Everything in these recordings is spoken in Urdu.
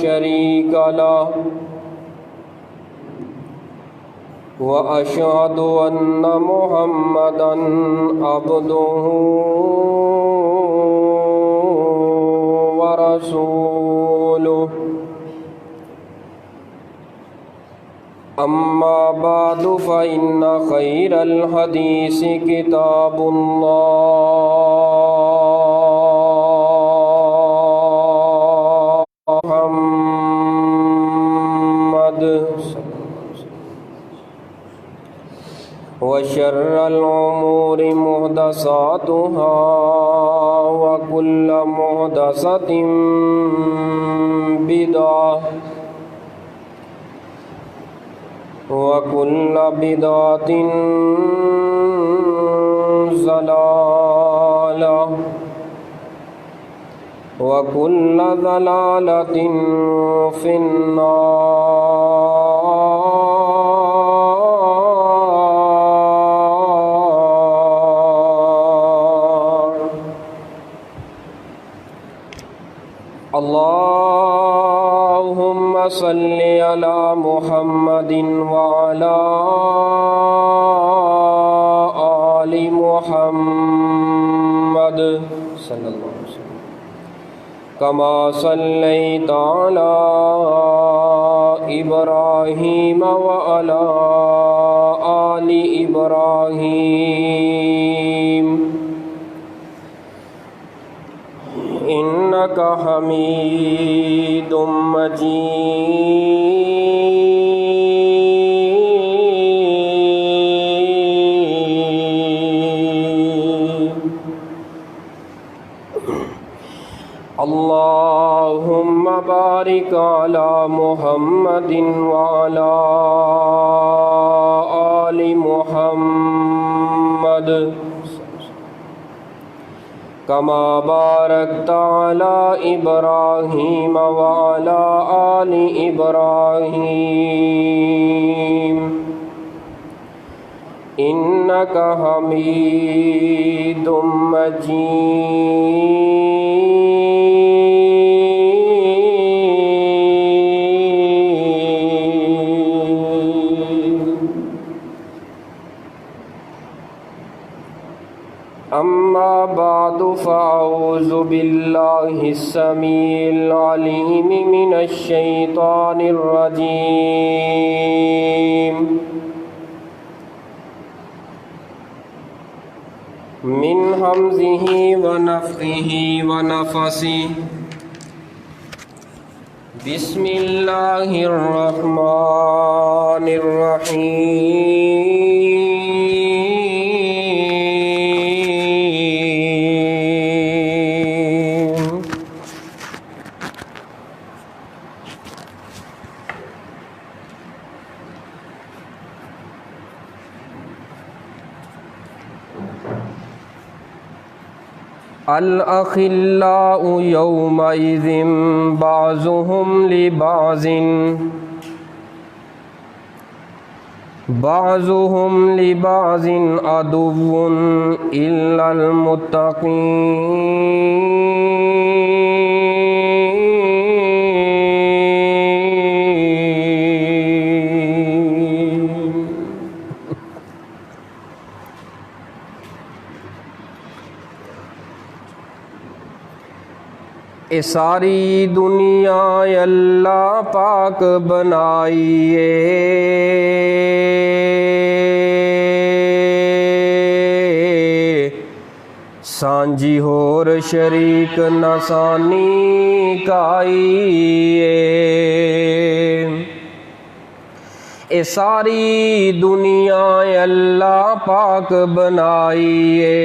شريك له وأشهد أن محمدا عبده ورسوله أما بعد فإن خير الحديث كتاب الله محمد وشر الأمور محدثاتها وكل محدثة بدعة وكل بدعة ضلالة وكل ضلالة في النار. اللهم صل على محمد وعلى آل محمد صلی اللہ علیہ وسلم كما صليت على إبراهيم وعلى آل إبراهيم إنك حميد مجيد. اللهم بارك على محمد وعلى آل محمد كما باركت على إبراهيم وعلى آل إبراهيم إنك حميد مجيد. أما بعد فأعوذ بالله السميع العليم من الشيطان الرجيم من همزه ونفخه ونفثه. بسم الله الرحمن الرحيم. الأخلاء يومئذ بعضهم لبعض عدو إلا المتقين. اے ساری دنیا اللہ پاک بنائیے، سانجی ہور شریک نسانی کائیے. اے ساری دنیا اللہ پاک بنائیے،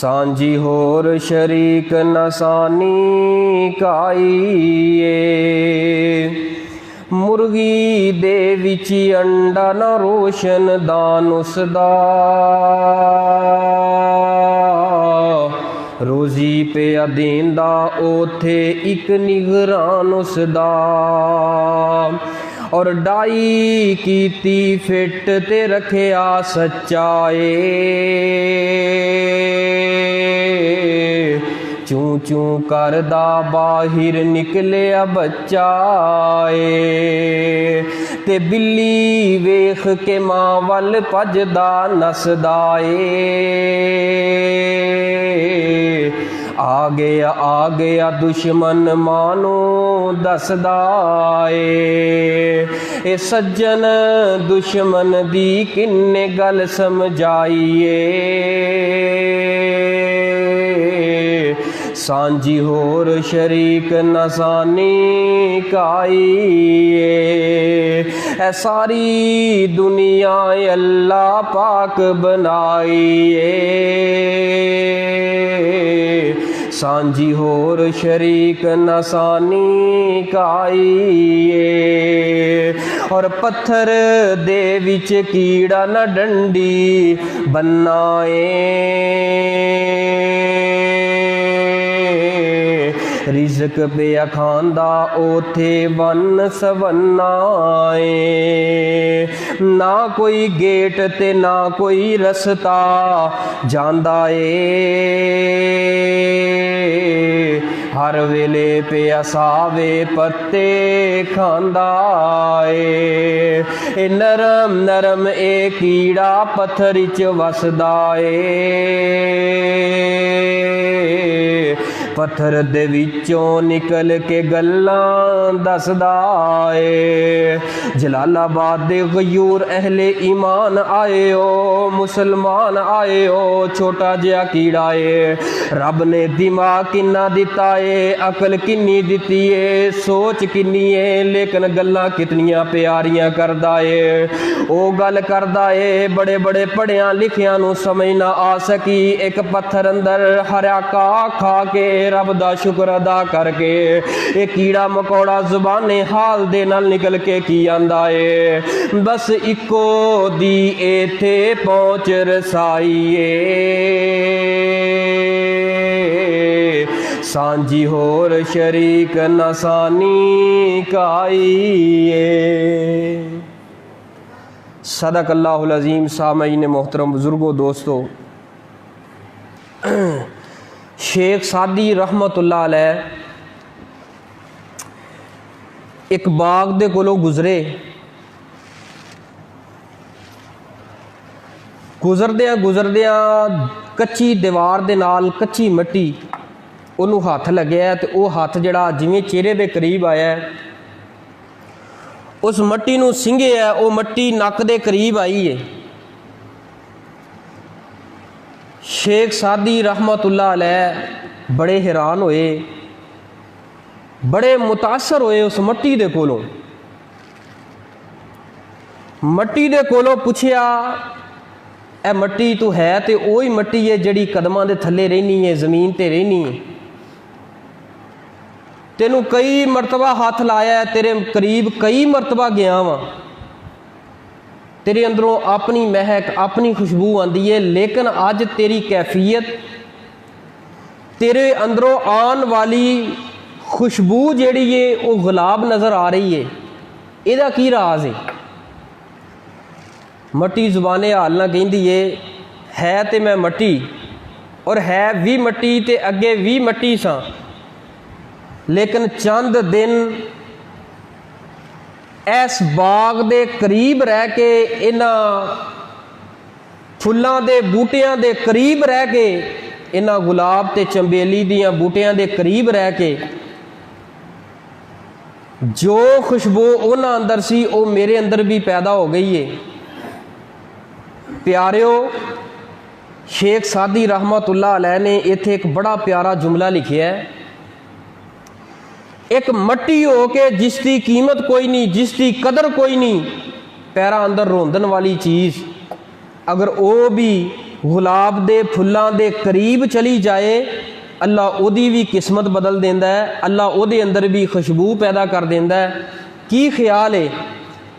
سانجی ہور شریک نسانی کائیے. مرغی دے وچی انڈا نہ روشن دان اس دا، روزی پہ دیندہ اوتھے ایک نگران اس دا. اور ڈائی کیتی فٹ تے رکھیا سچائے، ਚੂੰ ਕਰਦਾ ਬਾਹਿਰ ਨਿਕਲਿਆ ਬੱਚਾ ਏ ਤੇ ਬਿੱਲੀ ਵੇਖ ਕੇ ਮਾਂ ਵੱਲ ਭੱਜਦਾ ਨੱਸਦਾ ਏ ਆ ਗਿਆ ਦੁਸ਼ਮਨ ਮਾਂ ਨੂੰ ਦੱਸਦਾ ਏ ਇਹ ਸੱਜਣ ਦੁਸ਼ਮਨ ਦੀ ਕਿੰਨੇ ਗੱਲ ਸਮਝਾਈਏ ਸਾਂਝੀ ਹੋਰ ਸ਼ਰੀਕ ਨਸਾਨੀ ਕਾਈਏ ਐ ਸਾਰੀ ਦੁਨੀਆ ਅੱਲਾ ਪਾਕ ਬਣਾਈਏ ਸਾਂਝੀ ਹੋਰ ਸ਼ਰੀਕ ਨਸਾਨੀ ਕਾਈਏ ਔਰ ਪੱਥਰ ਦੇ ਵਿੱਚ ਕੀੜਾ ਨਾ ਡੰਡੀ ਬੰਨਾ ਰਿਜ਼ਕ ਪਿਆ ਖਾਂਦਾ ਉਥੇ ਵੰਨ ਸਵੰਨਾ ਏ ਨਾ ਕੋਈ ਗੇਟ ਤੇ ਨਾ ਕੋਈ ਰਸਤਾ ਜਾਂਦਾ ਏ ਹਰ ਵੇਲੇ ਪਿਆ ਸਾਵੇ ਪੱਤੇ ਖਾਂਦਾ ਏ ਇਹ ਨਰਮ ਨਰਮ ਇਹ ਕੀੜਾ ਪੱਥਰ 'ਚ ਵਸਦਾ ਏ ਪੱਥਰ ਦੇ ਵਿੱਚੋਂ ਨਿਕਲ ਕੇ ਗੱਲਾਂ ਦੱਸਦਾ ਏ ਜਲਾਲਾਬਾਦ ਦੇ ਗਯੂਰ ਅਹਲੇ ਈਮਾਨ ਆਇਓ ਮੁਸਲਮਾਨ ਆਇਓ ਛੋਟਾ ਜਿਹਾ ਕੀੜਾ ਏ ਰੱਬ ਨੇ ਦਿਮਾਗ ਕਿੰਨਾ ਦਿੱਤਾ ਏ ਅਕਲ ਕਿੰਨੀ ਦਿੱਤੀ ਏ ਸੋਚ ਕਿੰਨੀ ਏ ਲੇਕਿਨ ਗੱਲਾਂ ਕਿਤਨੀਆਂ ਪਿਆਰੀਆਂ ਕਰਦਾ ਏ ਉਹ ਗੱਲ ਕਰਦਾ ਏ ਬੜੇ ਬੜੇ ਪੜ੍ਹਿਆਂ ਲਿਖਿਆਂ ਨੂੰ ਸਮਝ ਨਾ ਆ ਸਕੀ ਇੱਕ ਪੱਥਰ ਅੰਦਰ ਹਰਿਆ ਕਾ ਖਾ ਕੇ ਰੱਬ ਦਾ ਸ਼ੁਕਰ ਅਦਾ ਕਰਕੇ ਇਹ ਕੀੜਾ ਮਕੌੜਾ ਜ਼ੁਬਾਨੇ ਹਾਲ ਦੇ ਨਾਲ ਨਿਕਲ ਕੇ ਕੀ ਆਂਦਾ ਏ ਬਸ ਇੱਕੋ ਦੀ ਇੱਥੇ ਪਹੁੰਚ ਰਸਾਈਏ ਸਾਂਝੀ ਹੋਰ ਸ਼ਰੀਕ ਨਸਾਨੀ ਕਾਈਏ صدق اللہ العظیم سامعین محترم بزرگوں دوستو شیخ سعدی رحمت اللہ علیہ ایک باغ دے کولوں گزرے گزردیاں کچی دیوار دے نال کچی مٹی انہوں ہاتھ لگیا ہے تو وہ ہاتھ جڑا جویں چہرے دے قریب آیا ہے اس مٹی نو سنگھے ہے وہ مٹی نک دے قریب آئی ہے شیخ سعدی رحمت اللہ علیہ بڑے حیران ہوئے بڑے متاثر ہوئے اس مٹی دے کولوں پوچھیا اے مٹی تو ہے تے وہی مٹی ہے جڑی قدماں دے تھلے رہنی ہے زمین تے رہنی ہے تینوں کئی مرتبہ ہاتھ لایا ہے تیرے قریب کئی مرتبہ گیا وا تیرے اندروں اپنی مہک اپنی خوشبو آندی ہے لیکن اج تیری کیفیت تیرے اندروں آن والی خوشبو جیڑی ہے وہ غلاب نظر آ رہی ہے یہ کی راز ہے مٹی زبانے حال نہ کہندی ہے تے میں مٹی اور ہے بھی مٹی تے اگے بھی مٹی ساں لیکن چند دن اس باغ دے قریب رہ کے انہاں پھلاں دے بوٹیاں دے قریب رہ کے انہاں گلاب تے چمبیلی دیاں بوٹیاں دے قریب رہ کے جو خوشبو انہاں اندر سی وہ میرے اندر بھی پیدا ہو گئی ہے پیاریو شیخ سعدی رحمت اللہ علیہ نے ایتھے ایک بڑا پیارا جملہ لکھیا ہے ایک مٹی ہو کے جس کی قیمت کوئی نہیں جس کی قدر کوئی نہیں پیرا اندر روندن والی چیز اگر وہ بھی گلاب دے پھلاں دے قریب چلی جائے اللہ او دی بھی قسمت بدل دیندا ہے اللہ او دے اندر بھی خوشبو پیدا کر دیندا ہے کی خیال ہے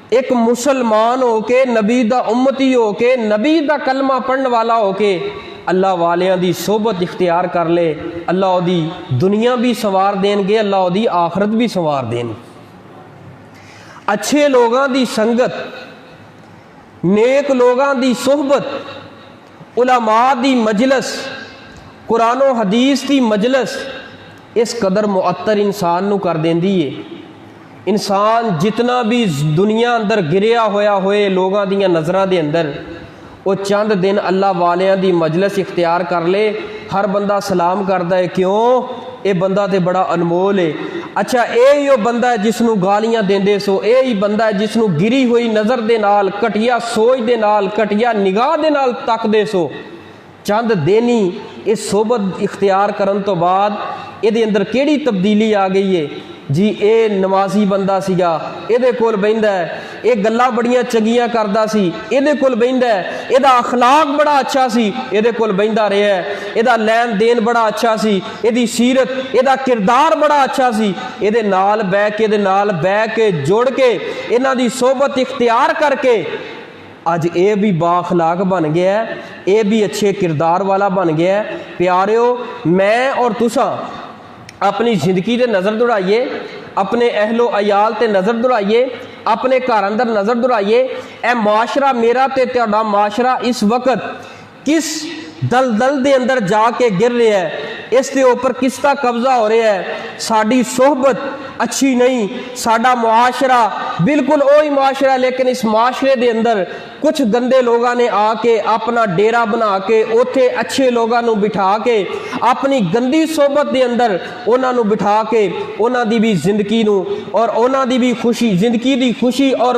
ایک مسلمان ہو کے نبی دا امتی ہو کے نبی دا کلمہ پڑھن والا ہو کے اللہ والیاں دی صحبت اختیار کر لے اللہ دی دنیا بھی سوار دین گے اللہ دی آخرت بھی سوار دین اچھے لوگاں دی سنگت نیک لوگاں دی صحبت علماء دی مجلس قرآن و حدیث دی مجلس اس قدر معطر انسان نو کر دیندی ہے۔ انسان جتنا بھی دنیا اندر گریا ہویا ہوئے لوگاں دیاں نظراں دے اندر، وہ چند دن اللہ والیاں دی مجلس اختیار کر لے، ہر بندہ سلام کردا ہے، کیوں؟ اے بندہ تے بڑا انمول ہے۔ اچھا اے ہی بندہ ہے جس نو گالیاں دیندے سو، اے ہی بندہ ہے جس نو گری ہوئی نظر دے نال، کٹیا سوچ دے نال، کٹیا نگاہ دے نال تک دے سو۔ چند دینی اس صحبت اختیار کرن تو بعد اے دے اندر کیڑی تبدیلی آ گئی ہے جی؟ اے نمازی بندہ سیگا، اے دے کول بہندا ہے، اے گلاں بڑیاں چنگیاں کردا سی، اے دے کول بہندا ہے، اے دا اخلاق بڑا اچھا سی، اے دے کول بہندا رہیا ہے، اے دا لین دین بڑا اچھا سی، اے دی سیرت، اے دا کردار بڑا اچھا سی، اے دے نال بہ کے جڑ کے انہاں دی صحبت اختیار کر کے اج اے بھی با اخلاق بن گیا ہے، اے بھی اچھے کردار والا بن گیا ہے۔ پیاریو، میں اور تساں اپنی زندگی تے نظر دوڑائیے، اپنے اہل و عیال تے نظر دوڑائیے، اپنے گھر اندر نظر دوڑائیے، اے معاشرہ میرا تے تہاڈا معاشرہ اس وقت کس دلدل دے اندر جا کے گر رہا ہے، اس دے اوپر کس کا قبضہ ہو رہا ہے۔ ساڈی صحبت اچھی نہیں، ساڈا معاشرہ بالکل وہی معاشرہ، لیکن اس معاشرے دے اندر کچھ گندے لوگاں نے آ کے اپنا ڈیرا بنا کے اوتھے اچھے لوگاں نو بٹھا کے اپنی گندی صحبت دے اندر انہاں نو بٹھا کے انہاں دی بھی زندگی نو اور انہاں دی بھی خوشی، زندگی دی خوشی اور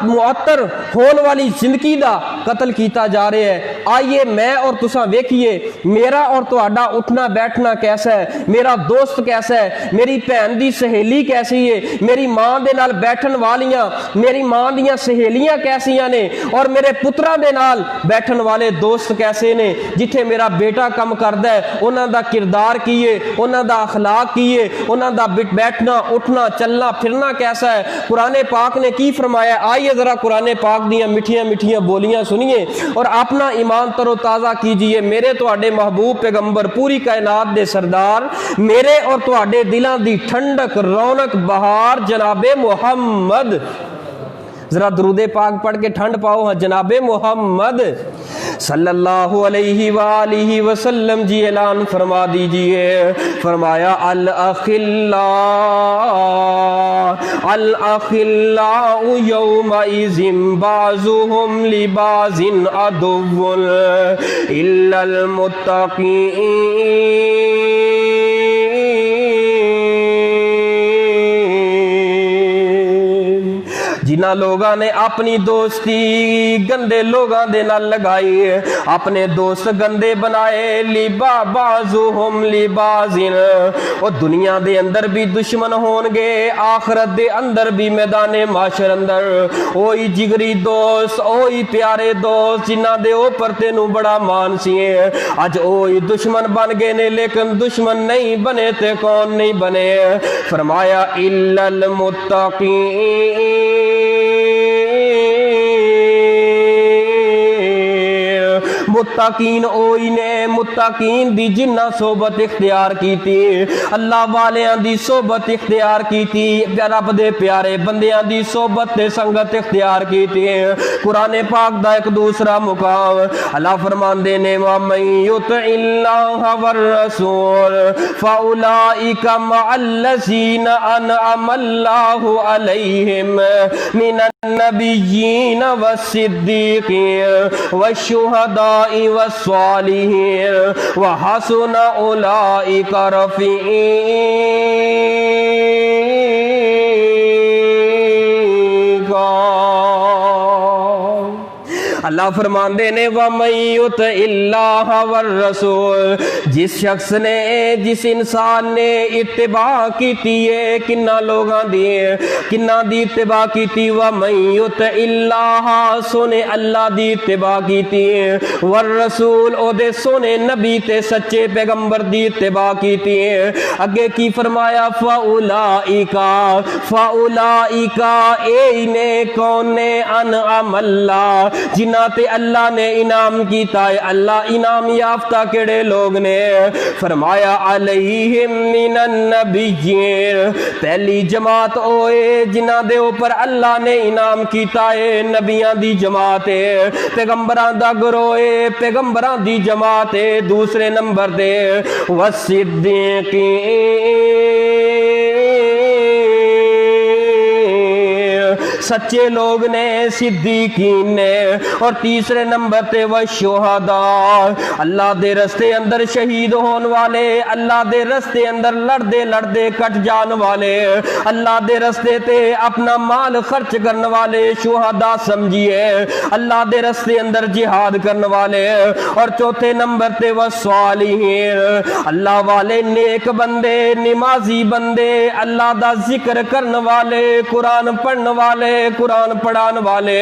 معطر ہون والی زندگی دا قتل کیتا جا رہا ہے۔ آئیے میں اور تساں ویکھیے میرا اور تہاڈا اٹھنا بیٹھنا کیسا ہے، میرا دوست کیسا ہے، میری بہن دی سہیلی کیسی ہے، میری ماں دے نال بیٹھن والیاں، میری ماں دیاں سہیلیاں کیسیاں نے، اور میرے پتراں دے نال بیٹھن والے دوست کیسے نے، جتھے میرا بیٹا کم کردا ہے انہاں دا کردار کی ہے، انہاں دا اخلاق کی ہے، انہاں دا بیٹھنا اٹھنا چلنا پھرنا کیسا ہے۔ قرآن پاک نے کی فرمایا؟ آئیے ذرا قرآن پاک دیاں میٹھیاں میٹھیاں بولیاں سنیے اور اپنا ایمان تر و تازہ کیجئے۔ میرے تواڈے محبوب پیغمبر پوری کائنات دے سردار، میرے اور تواڈے دلاں دی ٹھنڈک رونق بہار جناب محمد، ذرا درود پاک پڑھ کے ٹھنڈ پاؤ ہاں، جناب محمد صلی اللہ علیہ وآلہ وسلم جی اعلان فرما دیجئے۔ فرمایا الاخلاء یومئذ بعضهم لبعض عدو الا المتقین۔ جنہ لوگاں نے اپنی دوستی گندے لوگاں دے نال لگائی، اپنے دوست گندے بنائے، بعضهم لبعض، اور دنیا دے اندر بھی دشمن ہون گے، آخرت دے اندر بھی میدان معاشر اندر اوہی جگری دوست، اوہی پیارے دوست جنہ دے اوپر تینوں بڑا مان سی، اج اوہی دشمن بن گئے نے، لیکن دشمن نہیں بنے تے کون نہیں بنے؟ فرمایا الا المتقین، متقین اوہی نے، متقین دی جنہ صحبت اختیار کیتی، اللہ والیاں دی صحبت اختیار کیتی، رب دے پیارے بندیاں دی صحبت تے سنگت اختیار کیتی۔ قرآن پاک دا ایک دوسرا مقام اللہ فرماندے نے وَمَن يُطِعِ اللَّهَ وَالرَّسُولَ فَأُولَئِكَ مَعَ الَّذِينَ أَنْعَمَ اللَّهُ عَلَيْهِمْ مِنَ النَّبِيِّينَ وَالصِّدِّيقِينَ وَالشُّهَدَاءِ وَالصَّالِحِينَ وَحَسُنَ أُولَئِكَ رَفِيقًا۔ اللہ فرماندے نے وَمَن يُطِعِ اللَّهَ وَالرَّسُولَ، جس شخص نے، جس انسان نے اتباع کیتی ہے کنہ لوگاں دی، کنہ دی اتباع کیتی، وَمَن يُطِعِ اللَّهَ، سونے اللہ دی اتباع کیتی ہے، والرسول او دے سونے نبی تے سچے پیغمبر دی اتباع کیتی ہے، اگے کی فرمایا فَأُولَئِكَ اے نے کون نے انعم اللہ، جنہ جنہ تے اللہ نے انعام کیتا ہے، اللہ انعام یافتہ کیڑے لوگ نے؟ فرمایا علیہم من النبیین، پہلی جماعت اوے جنہ دے اوپر اللہ نے انعام کیتا ہے نبیاں دی جماعت ہے، پیغمبران دا گروہ ہے، پیغمبران دی جماعت ہے۔ دوسرے نمبر دے والصدیقین، سچے لوگ نے، صدیقین نے۔ اور تیسرے نمبر تے والشہداء، اللہ دے رستے اندر شہید ہون والے، اللہ دے رستے اندر لڑدے لڑدے کٹ جان والے، اللہ دے رستے تے اپنا مال خرچ کرنے والے شہداء سمجھیے، اللہ دے رستے اندر جہاد کرنے والے۔ اور چوتھے نمبر تے والصالحین، اللہ والے نیک بندے، نمازی بندے، اللہ دا ذکر کرنے والے، قرآن پڑھنے والے، قرآن پڑھان والے،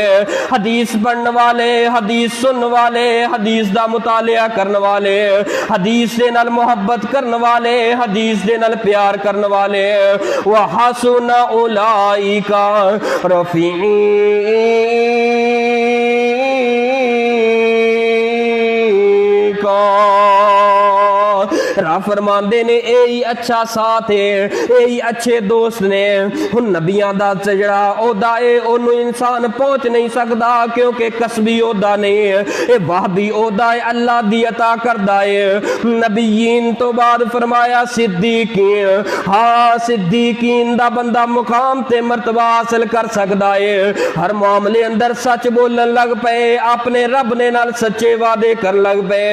حدیث پڑھنے والے، حدیث سننے والے، حدیث دا مطالعہ کرنے والے، حدیث دے نال محبت کرنے والے، حدیث دے نال پیار کرنے والے۔ وحسن اولئک رفیقا، راہ فرماندے نے اے اچھا ساتھ ہے، اے اچھے دوست نے۔ ہن نبیاں دا جڑا عہدہ ہے اونوں انسان پہنچ نہیں سکدا، کیونکہ کسبی عہدہ نہیں ہے، اے وہبی عہدہ ہے، اللہ دی عطا کردہ ہے۔ نبیین تو بعد فرمایا صدیقین، ہاں صدیقین دا بندہ مقام تے مرتبہ حاصل کر سکدا ہے، ہر معاملے اندر سچ بولن لگ پے، اپنے رب نے نال سچے وعدے کر لگ پے۔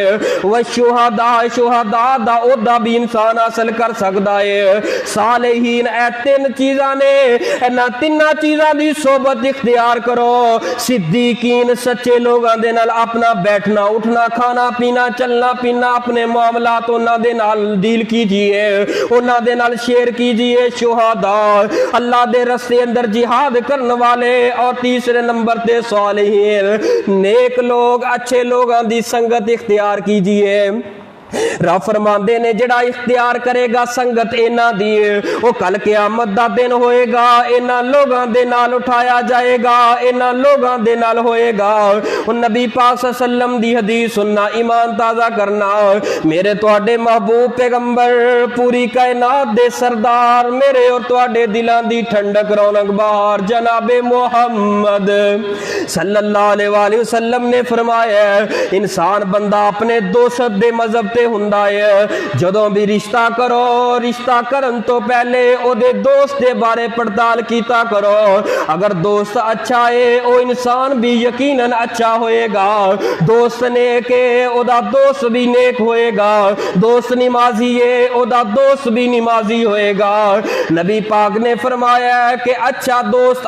والشہداء، شہداء دا عہدہ بھی انسان حاصل کر سکتا ہے۔ صالحین، اے تین چیزاں نے، انہاں تیناں چیزاں دی صحبت اختیار کرو۔ صدیقین، سچے لوگاں دے نال اپنا بیٹھنا اٹھنا، کھانا پینا، چلنا پینا، اپنے معاملات انہاں دے نال ڈیل کیجئے، انہاں دے نال شیئر کیجئے۔ شہداء، اللہ دے رستے اندر جہاد کرنے والے۔ اور تیسرے نمبر تے صالحین، نیک لوگ، اچھے لوگاں دی سنگت اختیار کیجئے۔ راہ فرماندے نے جڑا اختیار کرے گا سنگت انہاں دی، وہ کل قیامت دا دن ہوئے گا، انہاں لوگاں دے نال اٹھایا جائے گا، انہاں لوگاں دے نال ہوئے گا۔ نبی پاک صلی اللہ علیہ وسلم دی حدیث سننا، ایمان تازہ کرنا۔ میرے تواڈے محبوب پیغمبر، پوری کائنات دے سردار، میرے اور تواڈے دلاں دی ٹھنڈک رونق بہار جناب محمد صلی اللہ علیہ وآلہ وسلم نے فرمایا، انسان بندہ اپنے دوست دے مذہب تے ہوندا ہے، جدوں بھی رشتہ کرو، رشتہ کرن تو پہلے او دے دوست دے بارے پڑتال کیتا کرو۔ اگر دوست اچھا ہے او انسان بھی یقیناً اچھا ہوئے گا، دوست نیک ہے او دا دوست بھی نیک ہوئے گا، دوست نمازی ہے او دا دوست بھی نمازی ہوئے گا۔ نبی پاک نے فرمایا ہے کہ اچھا دوست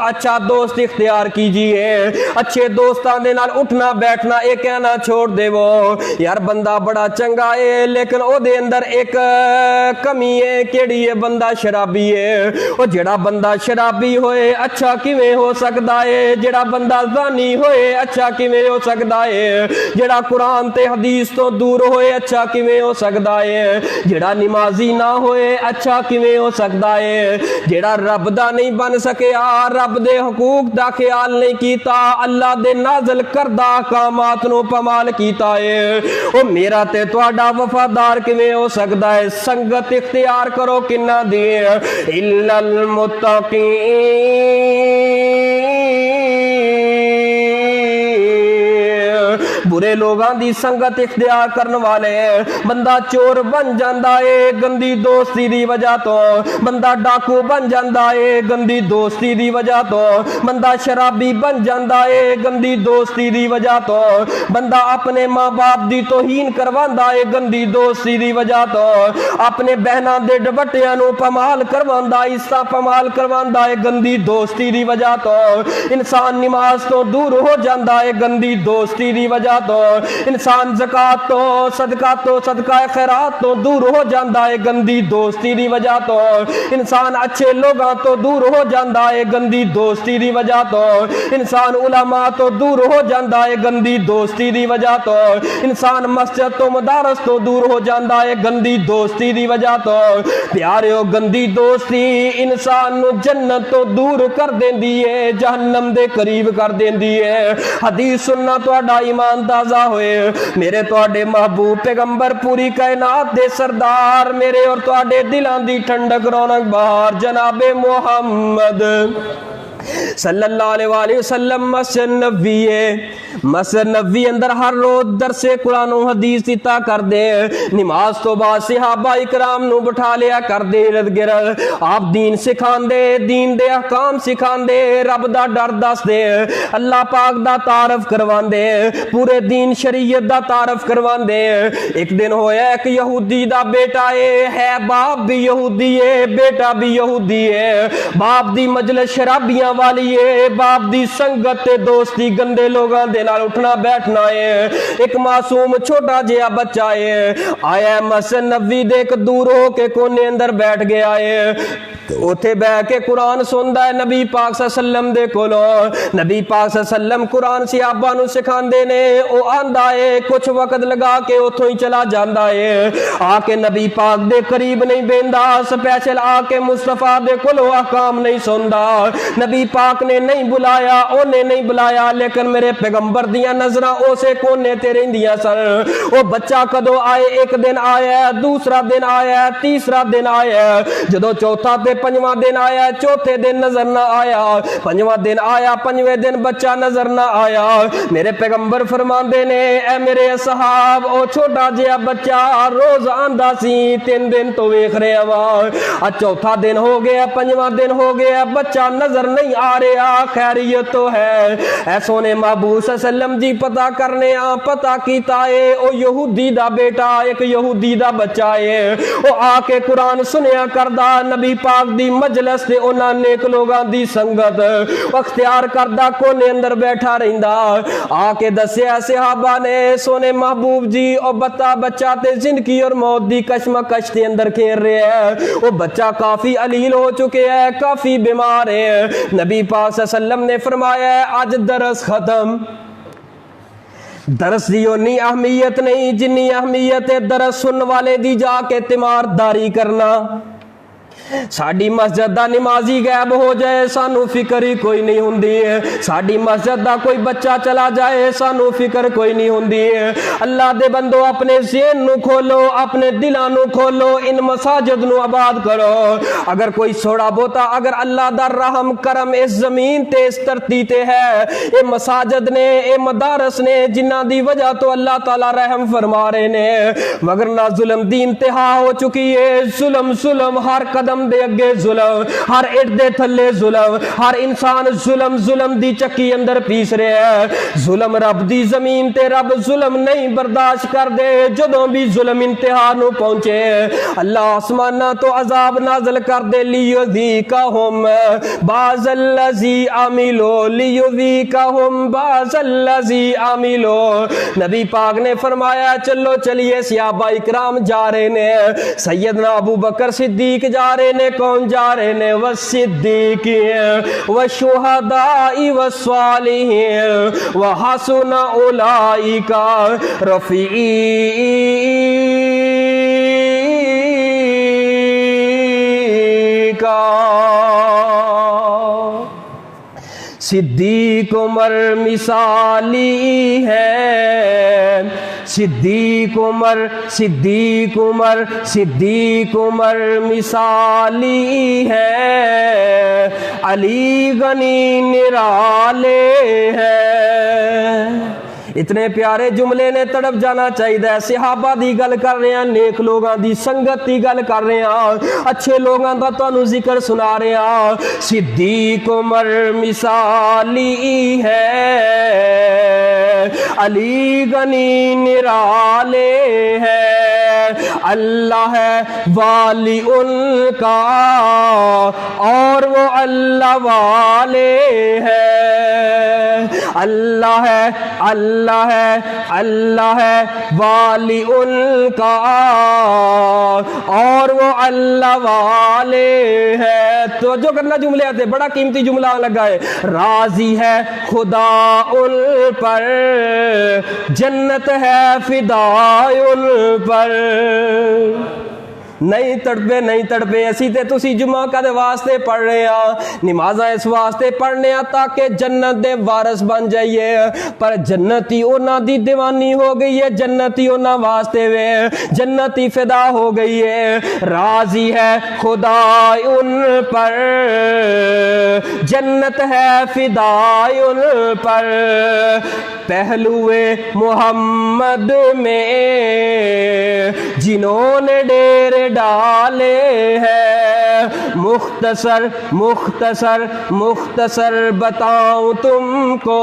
اختیار کیجئے، اچھے دوستاں دے نال اٹھنا بیٹھنا، ایک کہنا چھوڑ دے وہ یار بندہ بڑا چنگا ہے لیکن او دے اندر ایک کمی ہے، کیڑی ہے؟ بندہ شرابی ہے۔ او جڑا بندہ شرابی ہوئے اچھا کیویں ہو سکدا ہے؟ جڑا بندہ زانی ہوئے اچھا کیویں ہو سکدا ہے؟ جڑا قرآن تے حدیث تو دور ہوئے اچھا کیویں ہو سکدا ہے؟ جڑا نمازی نہ ہوئے اچھا کیویں ہو سکدا ہے؟ جڑا رب دا نہیں بن سکیا، رب دے حقوق دا خیال نہیں کیتا، اللہ دے نازل کردہ احکامات نو پامال کیتا ہے، او میرا تے تواڈا وفادار کیویں ہو سکدا ہے؟ سنگت اختیار کرو کنہ دی، الا المتقین، برے لوگاں دی سنگت اختیار کرنے والے۔ بندہ چور بن جاندا ہے گندی دوستی دی وجہ تو، بندہ ڈاکو بن جاندا ہے گندی دوستی دی وجہ تو، بندہ شرابی بن جاندا ہے گندی دوستی دی وجہ تو، بندہ اپنے ماں باپ دی توہین کرواندا ہے گندی دوستی دی وجہ تو، اپنے بہناں دے ڈبٹیاں نو پامال کرواندا، عزت پامال کرواندا ہے گندی دوستی دی وجہ تو، انسان نماز تو دور ہو جاندا ہے گندی دوستی دی وجہ تو انسان زکات تو صدقہ خیرات تو دور ہو جاندا ہے گندی دوستی دی وجہ تو انسان اچھے لوگاں تو دور ہو جاندا ہے گندی دوستی دی وجہ تو انسان علماء تو دور ہو جاندا ہے گندی دوستی دی وجہ تو انسان مسجد تو مدارس تو دور ہو جاندا ہے گندی دوستی دی وجہ تو پیاریو گندی دوستی انسان نو جنت تو دور کر دیندی ہے جہنم دے قریب کر دیندی ہے حدیث سننا تہاڈا ایمان تازہ ہوئے میرے تہاڈے محبوب پیغمبر پوری کائنات دے سردار میرے اور تہاڈے دلاں دی ٹھنڈک رونق بہار جناب محمد صلی اللہ علیہ وآلہ وسلم مسجد نبوی اندر ہر روز درس قرآن و حدیث دیتا کر دے نماز تو بعد صحابہ اکرام نو بٹھا لیا کر دے ارد گرد آپ دین سکھان دے دین دے احکام سکھان دے رب دا ڈر دس دے اللہ پاک دا تعارف کروان دے پورے دین شریعت دا تعارف کروان دے ایک دن ہویا ایک یہودی دا بیٹا ہے باپ بھی یہودی ہے بیٹا بھی یہودی ہے باپ دی مجلس شرابیاں والی ہے باپ دی سنگت تے دوستی گندے لوگاں دے نال اٹھنا بیٹھنا ہے ایک معصوم چھوٹا جہا بچہ ہے آیا مسجد نبوی دے ایک دور ہو کے کونے اندر بیٹھ گیا ہے اوتھے بیٹھ کے قرآن سندا ہے نبی پاک صلی اللہ علیہ وسلم دے کولو نبی پاک صلی اللہ علیہ وسلم قرآن صحابہ نو سکھاندے نے او آندا ہے کچھ وقت لگا کے اوتھوں ہی چلا جاندا ہے آ کے نبی پاک دے قریب نہیں بیندا سپیشل آ کے مصطفیٰ دے کولو احکام نہیں سندا نبی پاک نے نہیں بلایا اونے نہیں بلایا لیکن میرے پیغمبر دیاں نظراں اسے کونے تے رہندیاں سن او بچہ کدو آئے ایک دن آیا دوسرا دن آیا تیسرا دن آیا جدو چوتھا تے پنجواں دن آیا چوتھے دن نظر نہ آیا پنجواں دن آیا پنجویں دن بچہ نظر نہ آیا میرے پیغمبر فرماندے نے اے میرے اصحاب او چھوٹا جہا بچہ روز آندا سی 3 دن تو ویکھ رہا وا چوتھا دن ہو گیا پنجواں دن ہو گیا بچہ نظر نہیں آ رہا خیریت تو ہے اے سونے محبوب صلی اللہ علیہ وسلم جی پتہ کرنے پتہ کیتا ہے او یہودی دا بیٹا ایک یہودی دا بچہ ہے او آ کے قرآن سنیا کردا نبی پاک دی مجلس تے انہاں نیک لوگاں دی سنگت اختیار کردہ کونے اندر بیٹھا رہندا آ کے دسیا صحابہ نے سونے محبوب جی او بچہ تے زندگی اور موت دی کشمکش دے اندر کھیل رہے ہیں وہ بچہ کافی علیل ہو چکے ہیں کافی بیمار ہے نبی پاک صلی اللہ علیہ وسلم نے فرمایا ہے آج درس ختم درس دی انی اہمیت نہیں جنی اہمیت ہے درس سن والے دی جا کے تیمارداری کرنا ساڈی مسجد دا نمازی غائب ہو جائے سانو فکر ہی کوئی نہیں ہوندی ہے ساڈی مسجد دا کوئی بچہ چلا جائے سانو فکر کوئی نہیں ہوندی ہے اللہ دے بندو اپنے ذہن نو کھولو اپنے دلاں نو کھولو ان مساجد نو آباد کرو اگر کوئی سوڑا بوتا اگر اللہ دا رحم کرم اس زمین تے اس دھرتی تے ہے اے مساجد نے اے مدارس نے جنہ دی وجہ تو اللہ تعالی رحم فرما رہے نے مگر نہ ظلم دی انتہا ہو چکی ہے ظلم ہر قدم دے اگے ظلم ہر اٹ دے تھلے ظلم ہر انسان ظلم دی چکی اندر پیس رہے ہے ظلم رب دی زمین تے رب ظلم نہیں برداشت کر دے جدوں بھی ظلم انتہا نو پہنچے اللہ آسمانہ تو عذاب نازل کر دے لیذیقہم بعض الذی عملوا لیذیقہم بعض الذی عملوا نبی پاک نے فرمایا چلو چلیے صحابہ اکرام جا رہے نے سیدنا ابو بکر صدیق جا رہے نے کون جا رہے نے والصدیقین والشہداء والصالحین وحسن اولئک رفیقا صدیق عمر مثالی ہے صدیق عمر مثالی ہے علی غنی نرالے ہیں اتنے پیارے جملے نے تڑپ جانا چاہیے صحابہ دی گل کر رہے ہیں نیک لوگاں دی سنگت دی گل کر رہے ہیں اچھے لوگاں دا تانوں ذکر سنا رہے ہیں صدیق عمر مثالی ہے علی غنی نرالے ہے اللہ ہے والی ان کا اور وہ اللہ والے ہیں، اللہ ہے اللہ ہے اللہ ہے والی ان کا اور وہ اللہ والے ہیں۔ تو جو کرنا جملے آتے، بڑا قیمتی جملہ لگا ہے، راضی ہے خدا ان پر، جنت ہے فدا ان پر۔ نہیں تڑپے نہیں تڑپے، اسی تے تسی جمعہ کا دے واسطے پڑھ رہے ہیں، نمازاں اس واسطے پڑھنے ہیں تاکہ جنت دے وارث بن جائیے، پر جنتی انہاں دی دیوانی ہو گئی ہے، جنتی انہاں واسطے وے، جنتی فدا ہو گئی ہے۔ راضی ہے خدا ان پر، جنت ہے فدا ان پر، پہلوے محمد میں جنہوں نے ڈیرے ڈالے ہیں، مختصر مختصر مختصر بتاؤں تم کو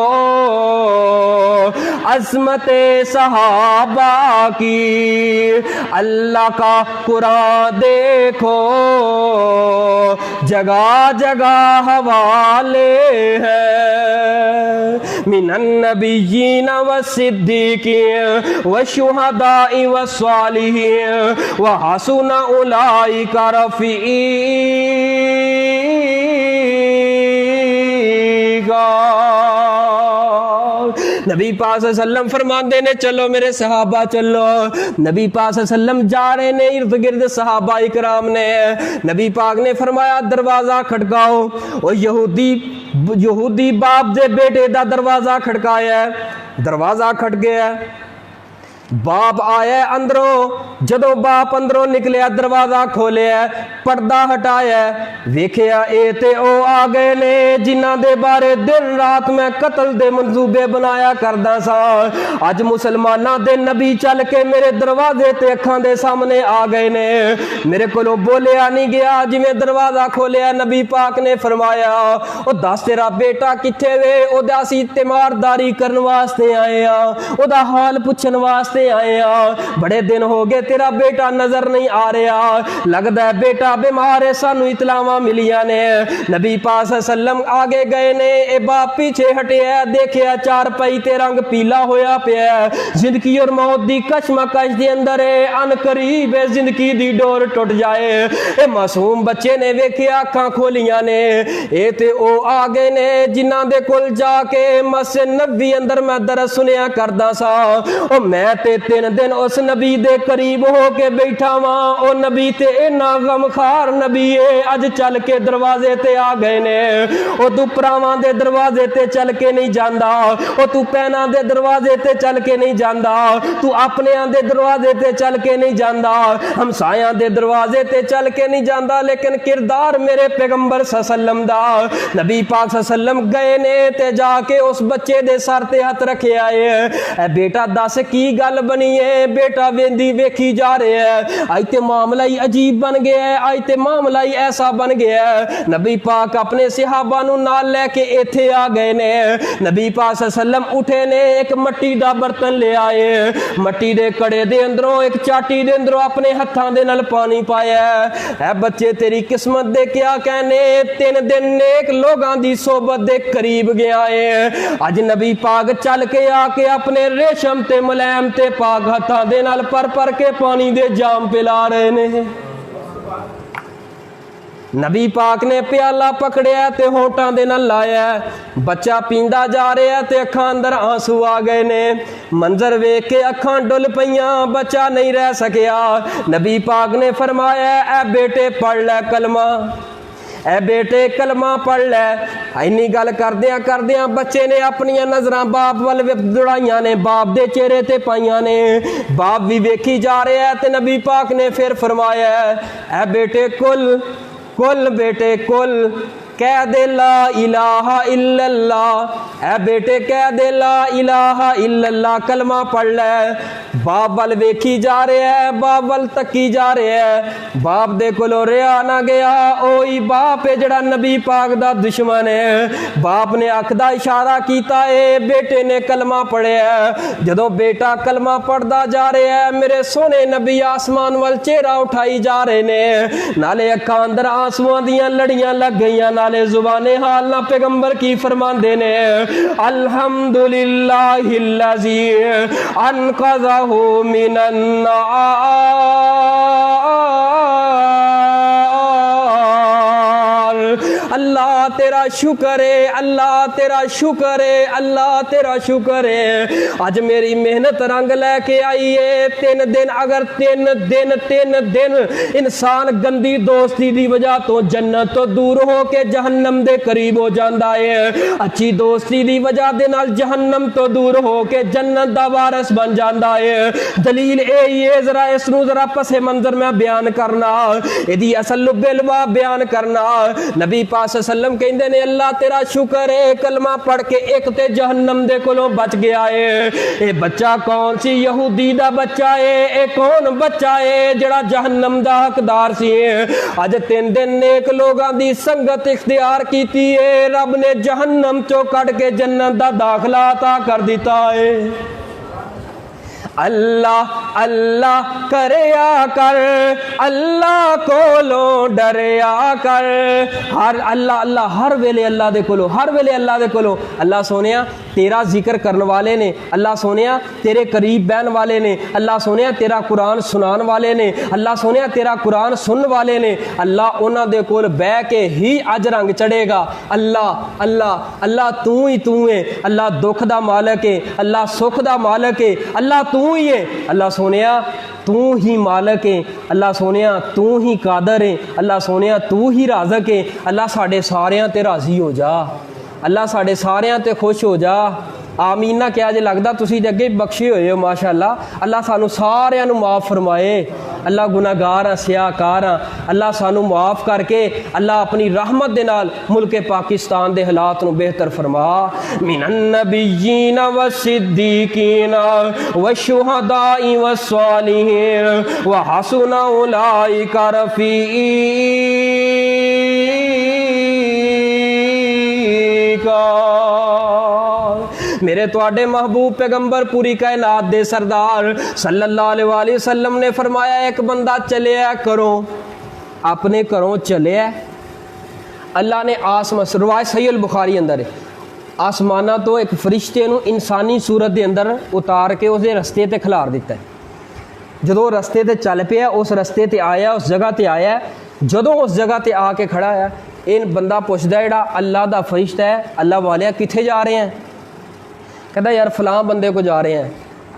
عظمت صحابہ کی، اللہ کا قرآن دیکھو جگہ جگہ حوالے ہیں، من النبیین والصدیقین والشہداء والصالحین وحسن اولئک رفیقا۔ نبی پاک صلی اللہ علیہ وسلم فرماندے نے چلو میرے صحابہ چلو، نبی پاک صلی اللہ علیہ وسلم جا رہے نے ارد گرد صحابہ اکرام نے، نبی پاک نے فرمایا دروازہ کھٹکاؤ، وہ یہودی باپ دے بیٹے دا دروازہ کھٹکایا ہے، دروازہ کھٹ گیا، باپ آیا ہے اندروں، جدو باپ اندروں نکلیا دروازہ کھولیا، پردہ ہٹایا، ویکھیا اے تے او آ گئے نے جنہاں دے بارے دن رات میں قتل دے منصوبے بنایا کردا سا، اج مسلماناں دے نبی چل کے میرے دروازے تے اکھاں دے سامنے آ گئے نے، میرے کولوں بولیا نہیں گیا، جویں دروازہ کھولیا نبی پاک نے فرمایا او دس تیرا بیٹا کتھے وے، او دا اسی تیمارداری کرن واسطے آئے ہاں، او دا حال پوچھن واسطے آئے ہیں، بڑے دن ہو گئے تیرا بیٹا نظر نہیں آ رہا، لگدا ہے بیٹا بیمار ہے، سانو اطلاعاں ملیاں نے۔ نبی پاک صلی اللہ علیہ وسلم آگے گئے نے، اے باپ پیچھے ہٹیا، دیکھیا چار پائی تے رنگ پیلا ہویا پیا، زندگی اور موت دی کشمکش دے اندر ہے، ان قریب ہے زندگی دی ڈور ٹوٹ جائے۔ اے معصوم بچے نے ویکھیا اکھاں کھولیاں نے، اے تے او آگے نے جنہاں دے کول جا کے مسجد نبوی اندر میں درس سنیا کردا سا، او میں تے 3 دن اس نبی دے قریب ہو کے بیٹھا وہاں، او نبی تے اینا غمخار نبی ہے، اج چل کے دروازے تے آ گئے نے، او تو پراواں دے دروازے تے چل کے نہیں جاندا، او تو پیناں دے دروازے تے چل کے نہیں جاندا، تو اپنیاں دے دروازے تے چل کے نہیں جاندا، ہمسایاں دے دروازے تے چل کے نہیں جاندا، لیکن کردار میرے پیغمبر صلی اللہ علیہ وسلم دا، نبی پاک صلی اللہ علیہ وسلم گئے نے تے جا کے اس بچے دے سر تے ہاتھ رکھے آئے، اے بیٹا دس کی گل بنی ہے؟ بیٹا ویندی ویکھی جا رہے ہیں، آج تے معاملہ ہی عجیب بن گیا ہے، آج تے معاملہ ہی ایسا بن گیا ہے۔ نبی پاک اپنے صحابہ نو نال لے کے ایتھے آ گئے نے، نبی پاک صلی اللہ علیہ وسلم اٹھے نے، ایک مٹی دا برتن لے آئے، مٹی دے کڑے دے اندروں ایک چاٹی دے اندروں اپنے ہتھاں دے نال پانی پایا، اے بچے تیری قسمت دے کیا کہنے، 3 دن نیک لوگاں دی صحبت دے قریب گیا ہے، اج نبی پاک چل کے آ کے اپنے ریشم تے ملائم تے پاک ہتھاں دے نال پر کے پانی دے جام پلا رہے نے۔ نبی پاک نے پیالہ پکڑیا تے ہونٹاں دے نال لایا، بچہ پیندا جا رہا تے اکھاں اندر آنسو آ گئے نے، منظر ویکھ کے اکھاں ڈل پیاں، بچہ نہیں رہ سکیا۔ نبی پاک نے فرمایا اے بیٹے پڑھ لے کلمہ، اے بیٹے کلمہ پڑھ لے۔ اینی گل کردیاں بچے نے اپنی نظراں باپ ول دوڑائیاں نے، باپ دے چہرے تے پائیاں نے، باپ بھی ویکھی جا رہا ہے تے نبی پاک نے پھر فرمایا اے بیٹے کل بیٹے کل، کہہ دے لا الہ الا اللہ، اے بیٹے کہہ دے لا الہ الا اللہ، کلمہ پڑھ لے۔ باپ ول ویکھی جا رہے ہے، باپ ول تکی جا رہے ہے، باپ دے کولو رہا نہ گیا، اوہی باپ ہے جڑا نبی پاک دا دشمن ہے۔ باپ نے اکھ دا اشارہ کیتا ہے، بیٹے نے کلمہ پڑھیا ہے۔ جدوں بیٹا کلمہ پڑھدا جا رہا ہے، میرے سونے نبی آسمان وال چہرہ اٹھائی جا رہے نے، نالے اکھاں اندر آنسواں دیاں لڑیاں لگ گئیاں، نالے زبان حال نہ پیغمبر کی فرماندے نے الحمدللہ الذی انقذہ من النار۔ اللہ تیرا شکر ہے، اللہ تیرا شکر ہے، اللہ تیرا شکر ہے، آج میری محنت رنگ لے کے آئی ہے۔ 3 دن اگر 3 دن انسان گندی دوستی دی وجہ تو جنت تو دور ہو کے جہنم دے قریب ہو جاندا ہے، اچھی دوستی دی وجہ دے نال جہنم تو دور ہو کے جنت دا وارث بن جاندا ہے۔ دلیل اے ہے، ذرا اس نو ذرا پس منظر میں بیان کرنا، ایدی اصل لب لبا بیان کرنا۔ نبی پاک صلی اللہ علیہ وسلم کہندے نے اللہ تیرا شکر ہے، کلمہ پڑھ کے ایک تے جہنم دے کولوں بچ گیا ہے۔ اے بچہ کون سی؟ یہودی دا بچہ ہے۔ اے کون بچہ ہے جڑا جہنم دا حقدار سی؟ اج 3 دن نیک لوگاں دی سنگت اختیار کیتی ہے، رب نے جہنم چوں کڈ کے جنت دا داخلہ عطا کر دیتا ہے۔ اللہ اللہ کریا کر، اللہ کولوں ڈریا کر، ہر اللہ اللہ ہر ویلے اللہ دے کولوں، ہر ویلے اللہ دے کولوں۔ اللہ سونیا تیرا ذکر کرن والے نے، اللہ سونیا تیرے قریب بہن والے نے، اللہ سونیا تیرا قرآن سنان والے نے، اللہ سونیا تیرا قرآن سنن والے نے، اللہ انہاں دے کول بہ کے ہی اج رنگ چڑھے گا۔ اللہ اللہ اللہ تو ہی تو ہے، اللہ دکھ دا مالک ہے، اللہ سکھ دا مالک ہے، اللہ تو ہی ہے۔ اللہ سونیا تو ہی مالک ہے، اللہ سونیا تو ہی قادر ہے، اللہ سونیا تو ہی رازق ہے۔ اللہ ساڈے ساریاں تے راضی ہو جا، اللہ ساڈے ساریاں تے خوش ہو جا۔ آمین نہ کیا جے لگدا تسی دے اگے بخشے ہوئے ہو ماشاءاللہ۔ اللہ سانو ساریاں نو معاف فرمائے، اللہ گناہگار ہاں سیاہ کار ہاں، اللہ سانو معاف کر کے اللہ اپنی رحمت دے نال ملک پاکستان دے حالات نو بہتر فرما۔ من النبیین والصدیقین والشہداء والصالحین وحسن اولئک رفیقا۔ میرے تواڈے محبوب پیغمبر پوری کائنات دے سردار صلی اللہ علیہ وآلہ وسلم نے فرمایا ایک بندہ چلیا کرو اپنے گھروں چلیا، اللہ نے روایت صحیح البخاری اندر ہے، آسمانہ تو ایک فرشتے نو انسانی صورت دے اندر اتار کے اس دے رستے تے کھلار دیتا ہے۔ جدوں رستے تے چل پیا، اس رستے تے آیا، اس جگہ تے آیا، جدوں اس جگہ تے آ کے کھڑا ہے، این بندہ پوچھدا ہے جڑا اللہ دا فرشتہ ہے، اللہ والے کتھے جا رہے ہیں؟ کہتا یار فلاں بندے کو جا رہے ہیں۔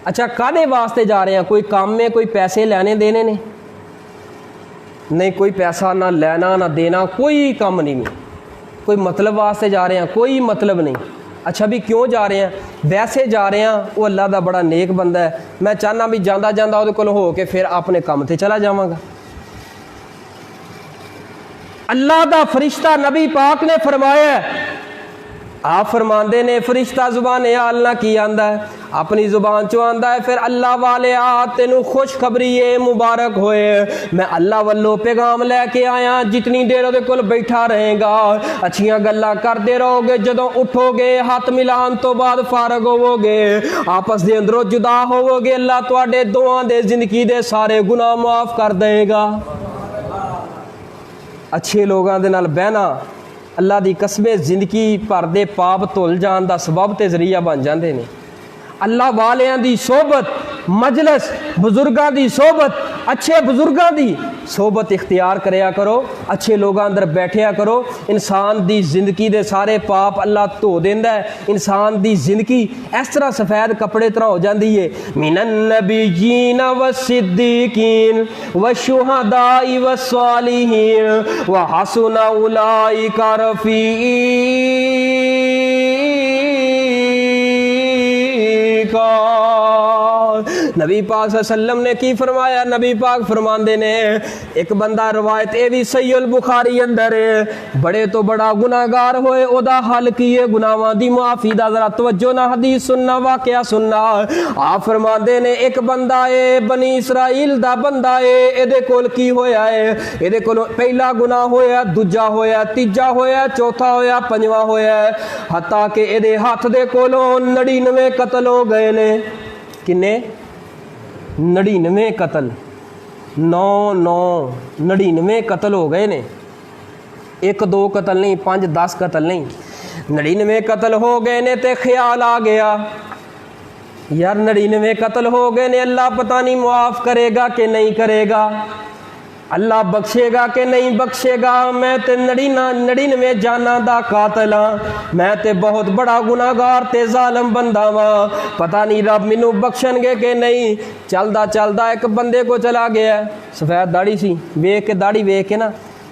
اچھا کادے واسطے جا رہے ہیں؟ کوئی کام میں کوئی پیسے لینے دینے نے؟ نہیں، کوئی پیسہ نہ لینا نہ دینا، کوئی کام نہیں، کوئی مطلب واسطے جا رہے ہیں؟ کوئی مطلب نہیں۔ اچھا بھی کیوں جا رہے ہیں؟ ویسے جا رہے ہیں، وہ اللہ دا بڑا نیک بندہ ہے، میں چاہنا بھی جاندہ جاندہ وہ کول ہو کے پھر اپنے کام تے چلا جاواں گا۔ اللہ دا فرشتہ نبی پاک نے فرمایا ہے، آپ فرماندے نے فرشتہ زبان حال نہ کی آندا ہے، اپنی زبان چو آندا ہے، پھر اللہ والے آ تینو خوشخبری ہے، مبارک ہوئے، میں اللہ والو پیغام لے کے آیا، جتنی دیر دے کول بیٹھا رہے گا اچھیاں گلاں کردے رہو گے، جدوں اٹھو گے ہاتھ ملان تو بعد فارغ ہوو گے، آپس دے اندروں جدا ہوو گے، اللہ تواڈے دعاں دے زندگی دے سارے گناہ معاف کر دے گا۔ اچھے لوگاں دے نال بہنا اللہ دی قسمیں زندگی پر دے پاپ دھل جان دا سبب تے ذریعہ بن جاندے نے۔ اللہ والیاں دی صحبت، مجلس بزرگاں دی صحبت، اچھے بزرگاں دی صحبت اختیار کریا کرو، اچھے لوگاں اندر بیٹھیا کرو، انسان دی زندگی دے سارے پاپ اللہ دھو دیندا ہے، انسان دی زندگی اس طرح سفید کپڑے طرح ہو جاندی ہے۔ من النبیین والصدیقین والشہداء والصالحین وحسن اولئک رفیقا۔ نبی پاک صلی اللہ علیہ وسلم نے کی فرمایا؟ نبی پاک فرماندے نے ایک بندہ روایت اے بھی صحیح البخاری اندر ہے بڑے تو بڑا گناہگار ہوئے او دا حل کیے گناہاں دی معافی دا ذرا توجہ نہ حدیث سننا واقعہ سننا آپ فرماندے نے ایک بندہ ہے بنی اسرائیل دا بندہ ہے اے دے کول کی ہویا ہے اے دے کول پہلا گناہ ہویا دوجا ہویا تیجا ہویا چوتھا ہویا پنجواں ہویا حتیٰ کہ اے دے ہاتھ دے کولوں 99 قتل ہو گئے نے کنے 99 قتل 99 قتل ہو گئے نے ایک دو قتل نہیں 5-10 قتل نہیں 99 قتل ہو گئے نے تے خیال آ گیا یار 99 قتل ہو گئے نے اللہ پتہ نہیں معاف کرے گا کہ نہیں کرے گا اللہ بخشے گا کہ نہیں بخشے گا میں تے 99 جانا دا قاتل ہاں میں تے بہت بڑا گناہگار تے ظالم بندہ ہاں پتہ نہیں رب مینوں بخشن گے کہ نہیں چلدا ایک بندے کو چلا گیا سفید داڑھی سی ویکھ کے داڑھی ویکھ کے نا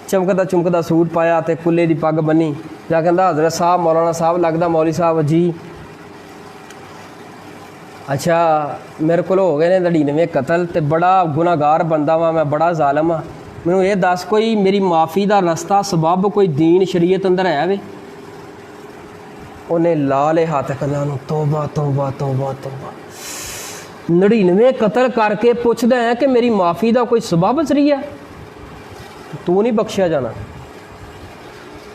چمکدا سوٹ پایا تے کلے دی پگ بنی جا کہندا حضرت صاحب مولانا صاحب لگدا مولوی صاحب جی اچھا میرے کو ہو گئے نے 99 قتل تے بڑا گناہگار بندہ وا میں بڑا ظالم ہاں مینوں یہ دس کوئی میری معافی دا رستہ سبب کوئی دین شریعت اندر ہے وے انہیں لا لے ہاتھ کناں نوں توبہ توبہ توبہ توبہ 99 قتل کر کے پوچھدا ہے کہ میری معافی دا کوئی سبب ذریعہ تو نہیں بخشیا جانا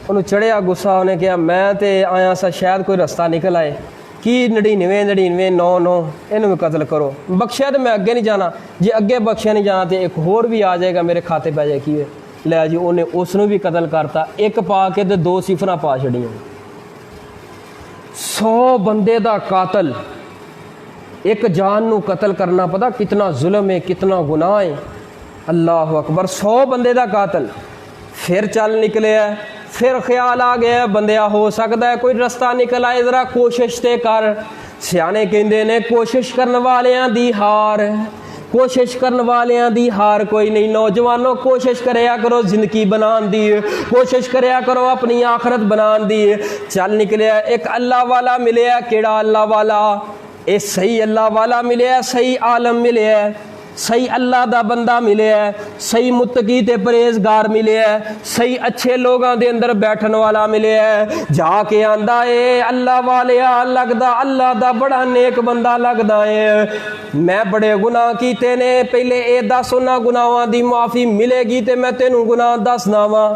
انہوں چڑھیا غصہ انہیں کہا میں تے آیا سا شاید کوئی رستہ نکل آئے کی 99 انہوں میں قتل کرو بخشیا تو میں اگے نہیں جانا جی اگے بخشیا نہیں جانا تو ایک ہور بھی آ جائے گا میرے کھاتے پہ جائے کی لے جی انہیں اس نے بھی قتل کرتا ایک پا کے تو 2 صفراں پا چھڑیاں 100 بندے دا قاتل ایک جان نو قتل کرنا پتا کتنا ظلم ہے کتنا گناہ ہے اللہ اکبر 100 بندے دا قاتل پھر چل نکلے ہے پھر خیال آ گیا بندیا ہو سکتا ہے کوئی رستہ نکل آئے ذرا کوشش تے کر سیانے کہندے نے کوشش کرنے والیاں دی ہار کوشش کرنے والیاں دی ہار کوئی نہیں نوجوانوں کوشش کریا کرو زندگی بنان دی کوشش کریا کرو اپنی آخرت بنان دی چل نکلے ایک اللہ والا ملے کیڑا اللہ والا اے صحیح اللہ والا ملے صحیح عالم ملے صحیح اللہ دا بندہ ملے ہے صحیح متقی تے پرہیزگار ملے ہے صحیح اچھے لوگاں دے اندر بیٹھن والا ملے ہے جا کے آندا اے اللہ والیا لگدا اللہ دا بڑا نیک بندہ لگدا ہے میں بڑے گناہ کیتے نے پہلے اے دس انہاں گناہاں دی معافی ملے گی تے میں تینوں گناہ دسنا وا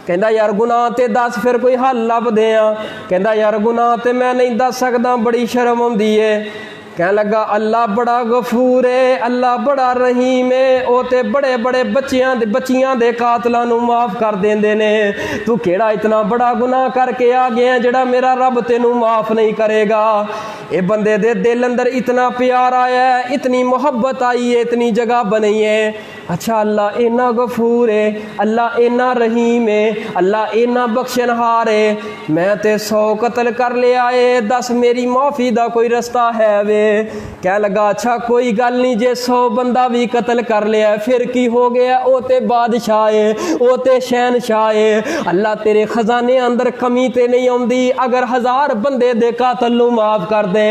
کہندا یار گناہ تے دس پھر کوئی حل لب دیاں کہندا یار گناہ تے میں نہیں دس سکدا بڑی شرم ہوندی ہے کہنے لگا اللہ بڑا غفور ہے اللہ بڑا رحیم ہے او تے بڑے بڑے بچیاں دے قاتلاں نوں معاف کر دیندے نے تو کیڑا اتنا بڑا گناہ کر کے آ گیا جڑا میرا رب تینوں معاف نہیں کرے گا اے بندے دے دل اندر اتنا پیار آیا ہے اتنی محبت آئی ہے اتنی جگہ بنی ہے اچھا اللہ اینا غفور ہے اللہ اینا رحیم ہے اللہ اینا بخشنہار ہے میں تے 100 قتل کر لے آئے 10 میری معافی دا کوئی رستہ ہے وے کہنے لگا اچھا کوئی گل نہیں جے 100 بندہ بھی قتل کر لیا پھر کی ہو گیا او تے بادشاہ ہے او تے شہنشاہ ہے اللہ تیرے خزانے اندر کمی تے نہیں ہوندی اگر 1000 بندے دے قاتل نو معاف کر دے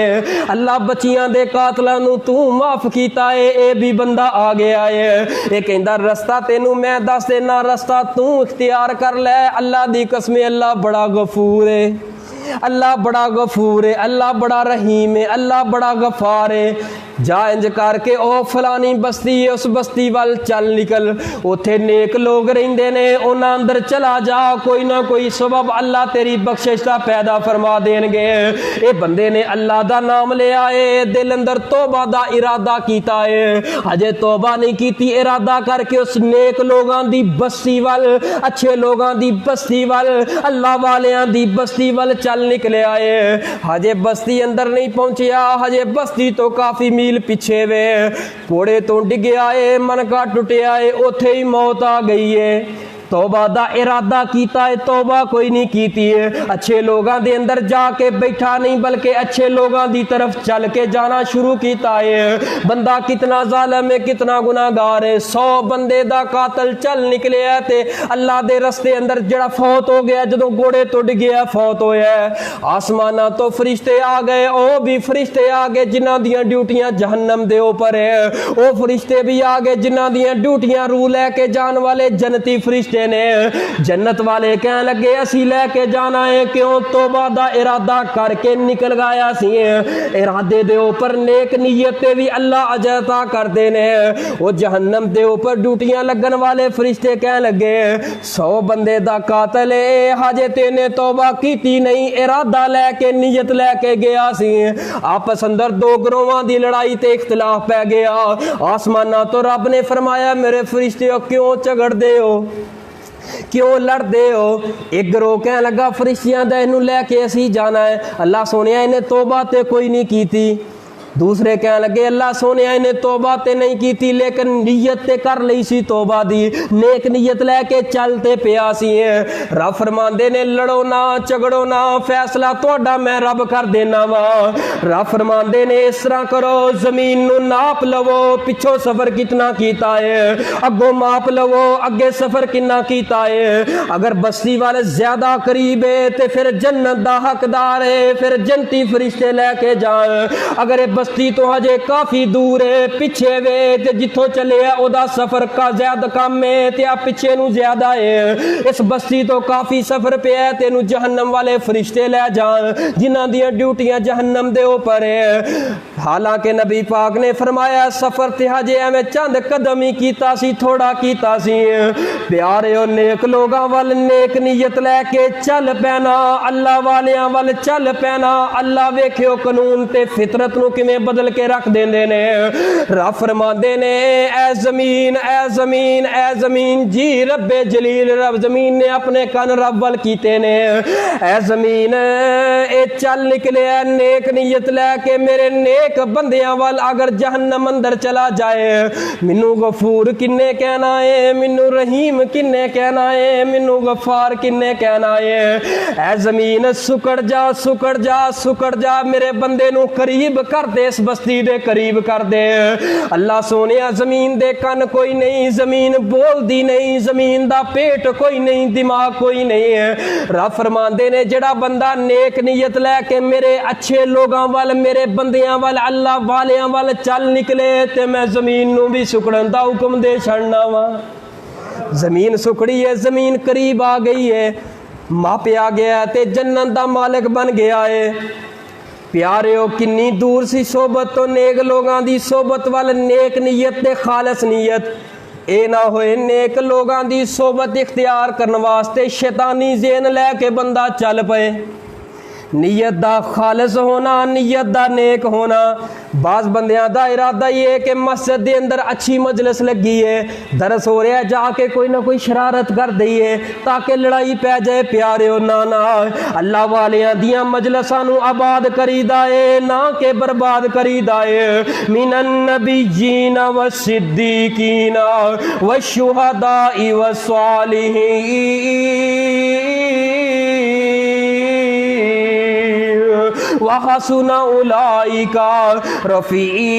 اللہ بچیاں دے قاتلاں نو تو معاف کیتا ہے اے بھی بندہ آ گیا ہے اے کہندا رستہ تینوں میں دس دینا رستہ تو اختیار کر لے اللہ دی قسم اللہ بڑا غفور ہے اللہ بڑا غفور ہے اللہ بڑا رحیم ہے اللہ بڑا غفار ہے جا انج کر کے او فلانی بستی ہے اس بستی وال چل نکل اوتھے نیک لوگ رہندے نے انہاں اندر چلا جا کوئی نہ کوئی سبب اللہ تیری بخشش دا پیدا فرما دین گے اے بندے نے اللہ دا نام لے آئے دل اندر توبہ دا ارادہ کیتا ہے ہجے توبہ نہیں کیتی ارادہ کر کے اس نیک لوگاں دی بستی وال اچھے لوگاں دی بستی وال اللہ والیاں دی بستی وال چل نکلے آئے ہجے بستی اندر نہیں پہنچیا ہجے بستی تو کافی میل پیچھے وے کوڑے تو ڈگے آئے من کا ٹوٹے آئے اوتھے ہی موت آ گئی ہے توبہ دا ارادہ کیتا ہے توبہ کوئی نہیں کیتی ہے، اچھے لوگاں دے اندر جا کے بیٹھا نہیں بلکہ اچھے لوگاں دی طرف چل کے جانا شروع کیتا ہے۔ بندہ کتنا ظالم ہے، کتنا گناہگار ہے، 100 بندے دا قاتل چل نکلے ہے تے اللہ دے رستے اندر جڑا فوت ہو گیا، جدوں گھوڑے ٹوٹ گیا فوت ہویا ہے، آسماناں تو فرشتے آ گئے، او بھی فرشتے آ گئے جنہاں دیاں ڈیوٹیاں جہنم دے اوپر ہے، او فرشتے بھی آ گئے جنہاں دیاں ڈیوٹیاں روح لے کے جان والے جنتی فرشتے نے۔ جنت والے کہنے لگے اسی لے کے جانا ہے، کیوں؟ توبہ دا ارادہ کر کے نکل گیا سی، ارادے دے اوپر نیک نیتیں بھی اللہ عطا کر دینے۔ وہ جہنم دے اوپر ڈیوٹیاں لگن والے فرشتے کہنے لگے 100 بندے دا قاتل ہے، ہجے تینے توبہ کیتی نہیں، ارادہ لے کے نیت لے کے گیا سی، آپس اندر دو گروہاں دی لڑائی تے اختلاف پہ گیا۔ آسمانہ تو رب نے فرمایا میرے فرشتے کیوں جھگڑ دے ہو، کیوں لڑ دے ہو؟ ایک گروہ کہنے لگا فرشتیاں دے انہوں لے کے اسی جانا ہے، اللہ سونیا انہیں توبہ تے کوئی نہیں کی تھی۔ دوسرے کہنے لگے اللہ سونیا انہیں توبہ تے نہیں کی تھی لیکن نیت تے کر لی سی توبہ دی، نیک نیت لے کے چلتے پیا سی ہیں۔ رب فرماندے نے لڑو نہ جھگڑو نہ، فیصلہ توڑا میں رب کر دینا وا۔ رب فرماندے نے اس طرح کرو زمین نو ناپ لو، پچھو سفر کتنا کیتا ہے، اگوں ماپ لو اگے سفر کتنا کیتا ہے، اگر بستی والے زیادہ قریب ہے تے پھر جنت دا حقدار ہے، پھر جنتی فرشتے لے کے جائیں، اگر بستی تو ہجے کافی دور ہے پیچھے وے تے جتھوں چلے او دا سفر کا زیادہ کم ہے تے پیچھے نو زیادہ ہے، اس بستی تو کافی سفر پہ ہے تینو جہنم والے فرشتے لے جان جنہاں دیاں ڈیوٹیاں جہنم دے اوپر ہے۔ حالانکہ نبی پاک نے فرمایا سفر تے ہجے ایویں چند قدم ہی کیتا سی، تھوڑا کیتا سی، پیاریو نیک لوگاں ول نیک نیت لے کے چل پینا، اللہ والیاں ول چل پینا، اللہ ویکھیو قانون تے فطرت نو کیویں بدل کے رکھ دیندے نے۔ رب فرماندے نے اے زمین اے زمین اے زمین، جی رب جلیل رب زمین نے اپنے کن رب ول کیتے نے، اے زمین اے چل نکلے نیک نیت لے کے میرے نیک بندیاں ول، اگر جہنم اندر چلا جائے منو غفور کنے کہنا ہے، منو رحیم کنے کہنا ہے، منو غفار کنے کہنا ہے۔ اے زمین سکڑ جا سکڑ جا سکڑ جا، میرے بندے نو قریب کر دے، اس بستی دے قریب کر دے۔ اللہ سونیا زمین دے کن کوئی نہیں، زمین بول دی نہیں، زمین دا پیٹ کوئی نہیں، دماغ کوئی نہیں ہے۔ رب فرماندے نے جڑا بندہ نیک نیت لے کے میرے اچھے لوگاں وال، میرے بندیاں وال، اللہ والیاں وال چل نکلے تے میں زمین نو بھی سکڑن دا حکم دے چھڑنا وا۔ زمین سکڑی ہے، زمین قریب آ گئی ہے، ماپیا گیا تے جنت دا مالک بن گیا ہے۔ پیاریو کنی دور سی صحبت تو نیک لوگاں دی صحبت وال، نیک نیت تے خالص نیت، اے نہ ہوئے نیک لوگاں دی صحبت اختیار کرن واسطے شیطانی ذہن لے کے بندہ چل پئے۔ نیت دا خالص ہونا، نیت دا نیک ہونا۔ بعض بندیاں دا ارادہ یہ ہے کہ مسجد دے اندر اچھی مجلس لگی ہے، درس ہو رہا ہے، جا کے کوئی نہ کوئی شرارت کر دی ہے تاکہ لڑائی پہ جائے۔ پیاریو نانا اللہ والیاں دیاں مجلساں نو آباد کری دائے نہ کہ برباد کری دائے۔ من النبیین والصدیقین والشہداء والصالحین وحسن اولئک رفیقا۔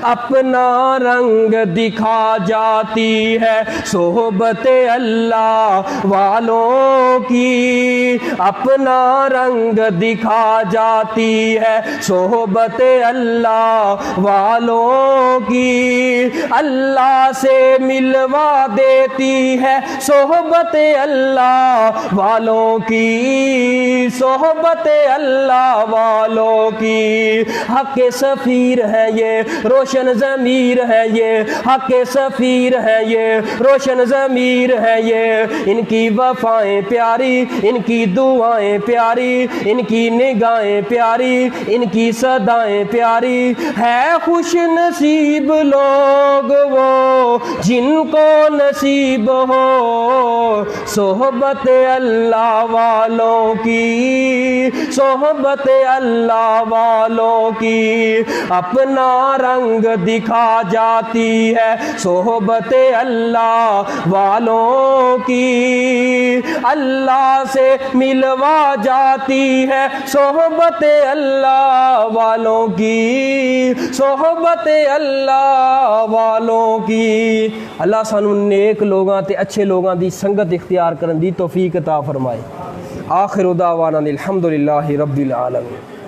اپنا رنگ دکھا جاتی ہے صحبت اللہ والوں کی، اپنا رنگ دکھا جاتی ہے صحبت اللہ والوں کی، اللہ سے ملوا دیتی ہے صحبت اللہ والوں کی، صحبت اللہ والوں کی۔ حق سفیر ہے یہ روشن روشن ضمیر ہے یہ، حق سفیر ہے یہ، روشن ضمیر ہے یہ، ان کی وفائیں پیاری، ان کی دعائیں پیاری، ان کی نگاہیں پیاری، ان کی صدائیں پیاری، ہے خوش نصیب لوگ وہ جن کو نصیب ہو صحبت اللہ والوں کی، صحبت اللہ والوں کی، اپنا رنگ دکھا جاتی ہے صحبت اللہ والوں کی، اللہ سے ملوا جاتی ہے صحبت اللہ والوں کی، صحبت اللہ والوں کی۔ اللہ سانو نیک لوگاں تے اچھے لوگاں دی سنگت اختیار کرن دی توفیق عطا فرمائے۔ آخر دعوانا الحمدللہ رب العالمین۔